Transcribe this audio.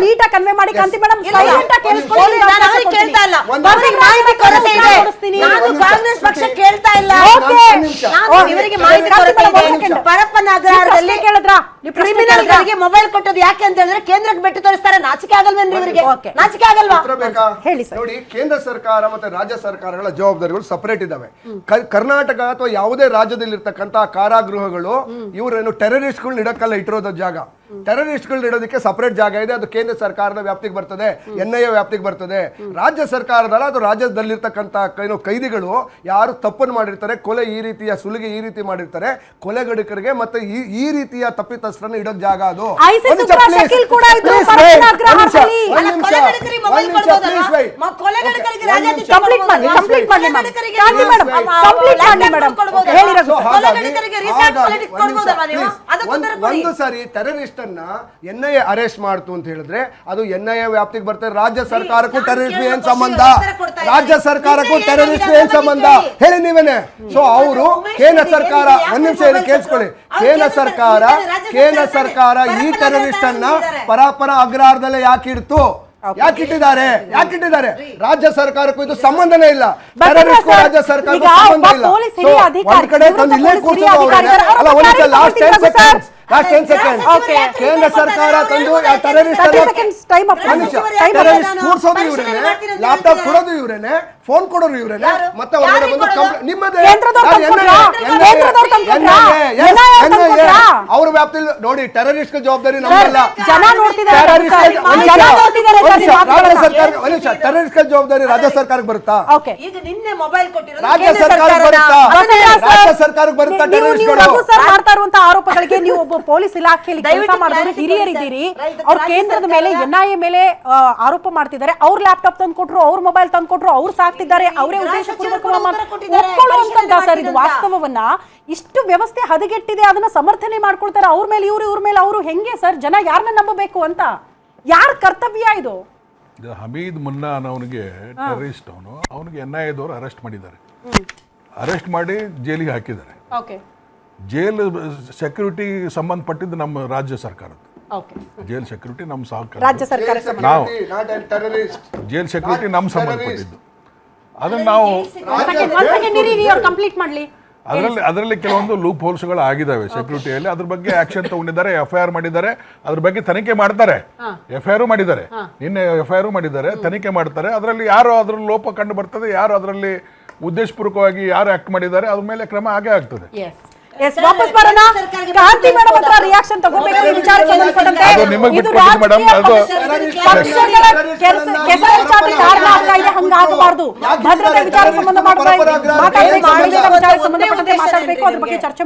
ನೀಟಾಗಿ ಕನ್ವೆ ಮಾಡಿ ಕಾಂತಿ ಮೇಡಮ್ ಸೈಲೆಂಟ್ ಆಗಿ ಕೇಳಿಸ್ಕೊಳ್ಳಿ. ನಾನು ಅವ್ರಿಗೆ ಕೇಳ್ತಾ ಇಲ್ಲ, ಅವರಿಗೆ ಮಾಹಿತಿ ಕೊರತೆ ಇದೆ. ನಾನು ಕಾಂಗ್ರೆಸ್ ಪಕ್ಷ ಕೇಳ್ತಾ ಇಲ್ಲ, ನಾನು ಇವರಿಗೆ ಮಾಹಿತಿ ಕೊರತೆ ಇದೆ. ಪರಪ್ಪನ ಅಗ್ರಹಾರದಲ್ಲಿ ಕೇಳಿದ್ರಾ ಕ್ರಿಮಿನಲ್ ಗಳಿಗೆ ಮೊಬೈಲ್ ಕೊಟ್ಟದ್ದು ಯಾಕೆ ಅಂತ ಹೇಳಿದ್ರೆ ಕೇಂದ್ರಕ್ಕೆ ಬೆಟ್ಟು ತೋರಿಸ್ತಾರೆ. ನಾಚಿಕೆ ಆಗಲ್ವೇನ್ರಿ ಇವರಿಗೆ? ನಾಚಿಕೆ ಆಗಲ್ವಾ? ಹೇಳಿ ಸರ್. ನೋಡಿ, ಕೇಂದ್ರ ಸರ್ಕಾರ ಮತ್ತೆ ರಾಜ್ಯ ಸರ್ಕಾರಗಳ ಜವಾಬ್ದಾರಿಗಳು ಸಪರೇಟ್ ಇದಾವೆ. ಕರ್ನಾಟಕ ಅಥವಾ ಯಾವುದೇ ರಾಜ್ಯದಲ್ಲಿರ್ತಕ್ಕಂಥ ಕಾರಾಗೃಹಗಳು ಇವರೇನು ಟೆರರಿಸ್ಟ್ಗಳನ್ನ ಇಡಕ್ಕಲ್ಲ ಇಟ್ಟಿರೋದ ಜಾಗ. ಟೆರರಿಸ್ಟ್ಗಳನ್ನ ಇಡೋದಕ್ಕೆ ಸಪರೇಟ್ ಜಾಗ ಇದೆ. ಅದು ಕೇಂದ್ರ ಸರ್ಕಾರದ ವ್ಯಾಪ್ತಿಗೆ ಬರ್ತದೆ, NIA ವ್ಯಾಪ್ತಿಗೆ ಬರ್ತದೆ. ರಾಜ್ಯ ಸರ್ಕಾರದಲ್ಲ, ಅದು ರಾಜ್ಯದಲ್ಲಿರ್ತಕ್ಕಂಥ ಕೈದಿಗಳು ಯಾರು ತಪ್ಪನ್ನು ಮಾಡಿರ್ತಾರೆ, ಕೊಲೆ ಈ ರೀತಿಯ ಸುಲಿಗೆ ಈ ರೀತಿ ಮಾಡಿರ್ತಾರೆ, ಕೊಲೆಗಡಿಕರಿಗೆ ಮತ್ತೆ ಈ ರೀತಿಯ ತಪ್ಪಿತಸ್ಥರನ್ನ ಇಡೋಕ್ ಜಾಗ ಅದು. ಒಂದು ಸಾರಿ ಟೆರರಿಸ್ಟ್ NIA ಅರೆಸ್ಟ್ ಮಾಡ್ತು ಅಂತ ಹೇಳಿದ್ರೆ ಅದು NIA ವ್ಯಾಪ್ತಿಗೆ ಬರ್ತದೆ. ರಾಜ್ಯ ಸರ್ಕಾರಕ್ಕೂ ಟೆರರಿಸ್ಟ್ ಏನ್ ಸಂಬಂಧ? ರಾಜ್ಯ ಸರ್ಕಾರಕ್ಕೂ ಟೆರರಿಸ್ಟ್ ಏನ್ ಸಂಬಂಧ ಹೇಳಿ ನೀವೇನೆ. ಸೊ ಅವರು ಕೇಂದ್ರ ಸರ್ಕಾರ, ಒಂದ್ ನಿಮಿಷ ಹೇಳಿ ಕೇಳಿಸ್ಕೊಳ್ಳಿ, ಕೇಂದ್ರ ಸರ್ಕಾರ ಈ ಟೆರರಿಸ್ಟ್ ಅನ್ನ ಪರಾಪರ ಅಗ್ರಹಾರದಲ್ಲೇ ಯಾಕಿಡ್ತು? ಯಾಕಿಟ್ಟಿದ್ದಾರೆ? ರಾಜ್ಯ ಸರ್ಕಾರಕ್ಕೂ ಇದು ಸಂಬಂಧನೇ ಇಲ್ಲ. ಟೆರರಿಸ್ಟ್ ರಾಜ್ಯ ಸರ್ಕಾರಕ್ಕೂ ಸಂಬಂಧ ಇಲ್ಲ. ಒಂದ್ ಕಡೆ ತಂದು ಇಲ್ಲೇ ಕೂರಿಸೋದು ಅವರೇ. ಅಲ್ಲ, ಒಂದ್ ನಿಮಿಷ, ಲಾಸ್ಟ್ 10 ಸೆಕೆಂಡ್ಸ್ ಕೇಂದ್ರ ಸರ್ಕಾರ ತಂದು ಟೆರರಿಸ್ಟ್ ಕೂರ್ಸೋದು ಇವರೇನೆ, ಲ್ಯಾಪ್ಟಾಪ್ ಕೊಡೋದು ಇವರೇನೆ, ಫೋನ್ ಕೊಡೋರು ಇವರೇನೆ, ಮತ್ತೆ ಹೊರಗಡೆ ಬಂದು ನಿಮ್ಮದೇ ಅವ್ರ ವ್ಯಾಪ್ತಿಯಲ್ಲಿ ನೋಡಿ. ಟೆರರಿಸ್ಟ್ ಜವಾಬ್ದಾರಿ ನಮ್ಮಲ್ಲ. ಟೆರರಿಸ್ಟ್ ಜವಾಬ್ದಾರಿ ರಾಜ್ಯ ಸರ್ಕಾರಕ್ಕೆ ಬರುತ್ತಾ? ರಾಜ್ಯ ಸರ್ಕಾರಕ್ಕೆ ಬರುತ್ತಾ? ಮಾಡ್ತಾ ಇರುವಂತಹ ಆರೋಪಗಳಿಗೆ ನೀವು ಒಬ್ಬ ಪೊಲೀಸ್ ಇಲಾಖೆಯಲ್ಲಿ ಕೆಲಸ ಮಾಡಿದವರು ಹಿರಿಯರಿದ್ದೀರಿ, ಅವ್ರ ಕೇಂದ್ರದ ಮೇಲೆ NIA ಮೇಲೆ ಆರೋಪ ಮಾಡ್ತಿದ್ದಾರೆ. ಅವ್ರ ಲ್ಯಾಪ್ಟಾಪ್ ತಂದು ಕೊಟ್ರು, ಅವ್ರ ಮೊಬೈಲ್ ತಂದು ಕೊಟ್ರು, ಅವ್ರು ಸಾಕ್ತಿದ್ದಾರೆ, ಅವರೇ ಒಪ್ಕೊಳ್ಳುವಂತ ಸರ್ ಇದು ವಾಸ್ತವವನ್ನ. ಇಷ್ಟು ವ್ಯವಸ್ಥೆ ಹದಗೆಟ್ಟಿದೆ, ಅದನ್ನ ಸಮರ್ಥನೆ ಮಾಡ್ಕೊಳ್ತಾರೆ. ಅವ್ರ ಮೇಲೆ ಇವ್ರ ಮೇಲೆ ಅವರು. ಹೆಂಗೆ ಸರ್ ಜನ ಯಾರನ್ನ ನಂಬಬೇಕು ಅಂತ? ಯಾರ ಕರ್ತವ್ಯ ಇದು? ಹಮೀದ್ ಮುನ್ನಾ ಅನ್ನೋನಿಗೆ ಟೆರರಿಸ್ಟ್, ಅವನಿಗೆ NIA ದವರು ಅರೆಸ್ಟ್ ಮಾಡಿದ್ದಾರೆ. ಅರೆಸ್ಟ್ ಮಾಡಿ ಜೈಲಿಗೆ ಹಾಕಿದ್ದಾರೆ. ಜೈಲ್ ಸೆಕ್ಯೂರಿಟಿ ಸಂಬಂಧಪಟ್ಟಿದ್ದು ನಮ್ಮ ರಾಜ್ಯ ಸರ್ಕಾರದ್ದು. ಜೈಲ್ ಸೆಕ್ಯೂರಿಟಿ ನಮ್ಮ ರಾಜ್ಯ ಸರ್ಕಾರ, ನಾವು ಜೈಲ್ ಸೆಕ್ಯೂರಿಟಿ ನಮ್ಮ ಸಂಬಂಧಪಟ್ಟಿದ್ದು. ಅದನ್ನ ನಾವು ಕಂಪ್ಲೀಟ್ ಮಾಡ್ಲಿ. ಅದರಲ್ಲಿ ಕೆಲವೊಂದು ಲೂಪ್ ಹೋಲ್ಸ್ಗಳು ಆಗಿದ್ದಾವೆ ಸೆಕ್ಯೂರಿಟಿಯಲ್ಲಿ. ಅದ್ರ ಬಗ್ಗೆ ಆಕ್ಷನ್ ತಗೊಂಡಿದ್ದಾರೆ, FIR ಮಾಡಿದ್ದಾರೆ, ಅದ್ರ ಬಗ್ಗೆ ತನಿಖೆ ಮಾಡ್ತಾರೆ. FIR ಮಾಡಿದ್ದಾರೆ, ನಿನ್ನೆ FIR ಮಾಡಿದ್ದಾರೆ, ತನಿಖೆ ಮಾಡ್ತಾರೆ. ಅದರಲ್ಲಿ ಯಾರು ಅದ್ರಲ್ಲಿ ಲೋಪ ಕಂಡು ಬರ್ತದೆ, ಯಾರು ಅದರಲ್ಲಿ ಉದ್ದೇಶಪೂರ್ವಕವಾಗಿ ಯಾರು ಆಕ್ಟ್ ಮಾಡಿದ್ದಾರೆ, ಅದ್ರ ಮೇಲೆ ಕ್ರಮ ಆಗೇ ಆಗ್ತದೆ. ವಾಪಸ್ ಬರೋಣ. ಕಾಂತಿ ಮೇಡಮ್ ಹತ್ರ ರಿಯಾಕ್ಷನ್ ತಗೋಬೇಕು ಈ ವಿಚಾರಕ್ಕೆ ಸಂಬಂಧಪಟ್ಟಂತೆ. ಇದು ಪಕ್ಷಗಳ ಕೆಸರಾಚಾರಕ್ಕೆ ಕಾರಣ ಆಗ್ತಾ ಇದೆ, ಹಂಗಾಗಬಾರ್ದು. ಭದ್ರತೆ ವಿಚಾರ ಸಂಬಂಧ ಮಾತಾಡಬೇಕು, ಅದ್ರ ಬಗ್ಗೆ ಚರ್ಚೆ